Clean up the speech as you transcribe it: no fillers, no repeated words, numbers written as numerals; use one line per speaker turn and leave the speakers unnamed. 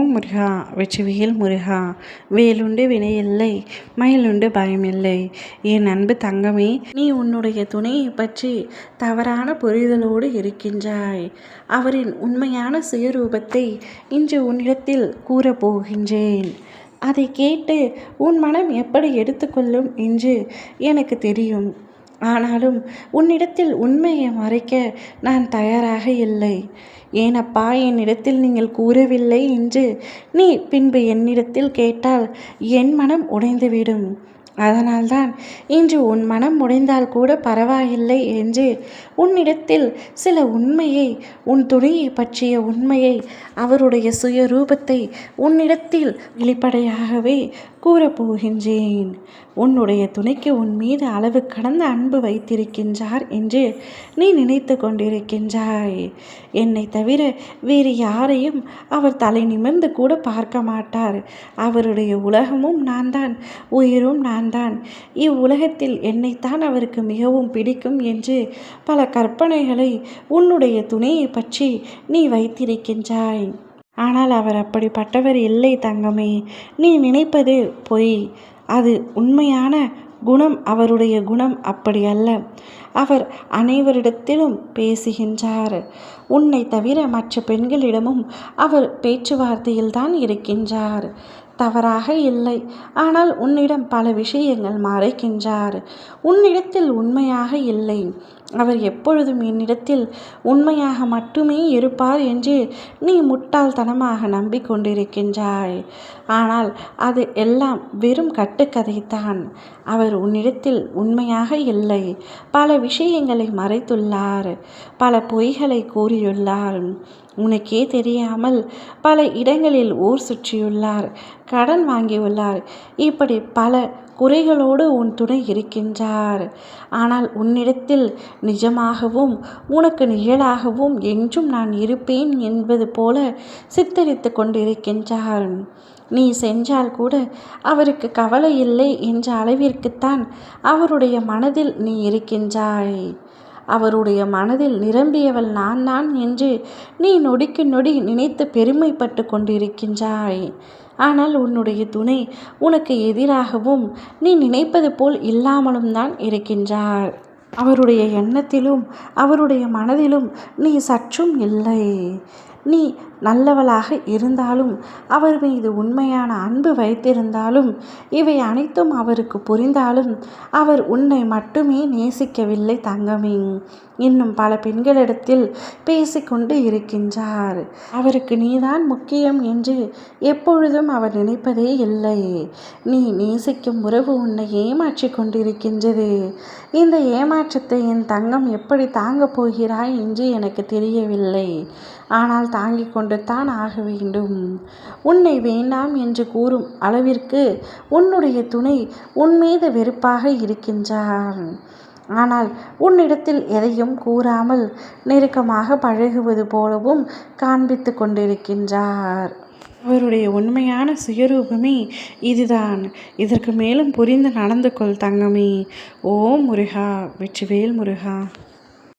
ஓம் முருகா வெற்றிவேல் முருகா. வேலுண்டு வினையில்லை, மயிலுண்டு பயமில்லை. என் அன்பு தங்கமே, நீ உன்னுடைய துணையை பற்றி தவறான புரிதலோடு இருக்கின்றாய். அவரின் உண்மையான சுயரூபத்தை இன்று உன்னிடத்தில் கூறப்போகின்றேன். அதை கேட்டு உன் மனம் எப்படி எடுத்துக்கொள்ளும் என்று எனக்கு தெரியும். ஆனாலும் உன்னிடத்தில் உண்மையை மறைக்க நான் தயாராக இல்லை. ஏனப்பா என்னிடத்தில் நீங்கள் கூறவில்லை என்று நீ பின்பு என்னிடத்தில் கேட்டால் என் மனம் உடைந்துவிடும். அதனால்தான் இன்று உன் மனம் உடைந்தால் கூட பரவாயில்லை என்று உன்னிடத்தில் சில உண்மையை, உன் துணையை பற்றிய உண்மையை, அவருடைய சுயரூபத்தை உன்னிடத்தில் வெளிப்படையாகவே கூறப்போகின்றேன். உன்னுடைய துணைக்கு உன் மீது அளவு கடந்த அன்பு வைத்திருக்கின்றார் என்று நீ நினைத்து கொண்டிருக்கின்றாய். என்னை தவிர வேறு யாரையும் அவர் தலை நிமிர்ந்து கூட பார்க்க மாட்டார். அவருடைய உலகமும் நான் தான், உயிரும் நான் தான். இவ்வுலகத்தில் என்னைத்தான் அவருக்கு மிகவும் பிடிக்கும் என்று பல கற்பனைகளை உன்னுடைய துணையை பற்றி நீ வைத்திருக்கின்றாய். ஆனால் அவர் அப்படிப்பட்டவர் இல்லை தங்கமே. நீ நினைப்பது பொய். அது உண்மையான குணம். அவருடைய குணம் அப்படி அல்ல. அவர் அனைவரிடத்திலும் பேசுகின்றார். உன்னை தவிர மற்ற பெண்களிடமும் அவர் பேச்சுவார்த்தையில்தான் இருக்கின்றார். தவறாக இல்லை. ஆனால் உன்னிடம் பல விஷயங்கள் மறைக்கின்றார். உன்னிடத்தில் உண்மையாக இல்லை. அவர் எப்பொழுதும் என்னிடத்தில் உண்மையாக மட்டுமே இருப்பார் என்று நீ முட்டாள்தனமாக நம்பிக்கொண்டிருக்கின்றாய். ஆனால் அது எல்லாம் வெறும் கட்டுக்கதைத்தான். அவர் உன்னிடத்தில் உண்மையாக இல்லை. பல விஷயங்களை மறைத்துள்ளார். பல பொய்களை கூறியுள்ளார். உனக்கே தெரியாமல் பல இடங்களில் ஊர் சுற்றியுள்ளார். கடன் வாங்கியுள்ளார். இப்படி பல குறைகளோடு உன் துணை இருக்கின்றார். ஆனால் உன்னிடத்தில் நிஜமாகவும் உனக்கு நிழலாகவும் என்றும் நான் இருப்பேன் என்பது போல சித்தரித்து கொண்டிருக்கின்றார். நீ சென்றால் கூட அவருக்கு கவலை இல்லை என்ற அளவிற்குத்தான் அவருடைய மனதில் நீ இருக்கின்றாய். அவருடைய மனதில் நிரம்பியவள் நான் என்று நீ நொடிக்கு நொடி நினைத்து பெருமைப்பட்டு கொண்டிருக்கின்றாய். ஆனால் உன்னுடைய துணை உனக்கு எதிராகவும் நீ நினைப்பது போல் இல்லாமலும் தான் இருக்கின்றார். அவருடைய எண்ணத்திலும் அவருடைய மனதிலும் நீ சற்றும் இல்லை. நீ நல்லவளாக இருந்தாலும், அவர் மீது உண்மையான அன்பு வைத்திருந்தாலும், இவை அனைத்தும் அவருக்கு புரிந்தாலும் அவர் உன்னை மட்டுமே நேசிக்கவில்லை தங்கமே. இன்னும் பல பெண்களிடத்தில் பேசிக்கொண்டு இருக்கின்றார். அவருக்கு நீதான் முக்கியம் என்று எப்பொழுதும் அவர் நினைப்பதே இல்லை. நீ நேசிக்கும் உறவு உன்னை ஏமாற்றி கொண்டிருக்கின்றது. இந்த ஏமாற்றத்தை என் தங்கம் எப்படி தாங்கப் போகிறாய் என்று எனக்கு தெரியவில்லை. ஆனால் தாங்கிக் கொண்டு தான் ஆக வேண்டும். உன்னை வேண்டாம் என்று கூறும் அளவிற்கு உன்னுடைய துணை உன் மீது வெறுப்பாக இருக்கின்றார். ஆனால் உன்னிடத்தில் எதையும் கூறாமல் நெருக்கமாக பழகுவது போலவும் காண்பித்து கொண்டிருக்கின்றார். அவருடைய உண்மையான சுயரூபமே இதுதான். இதற்கு மேலும் புரிந்து நடந்து கொள் தங்கமே. ஓம் முருகா வெற்றிவேல் முருகா.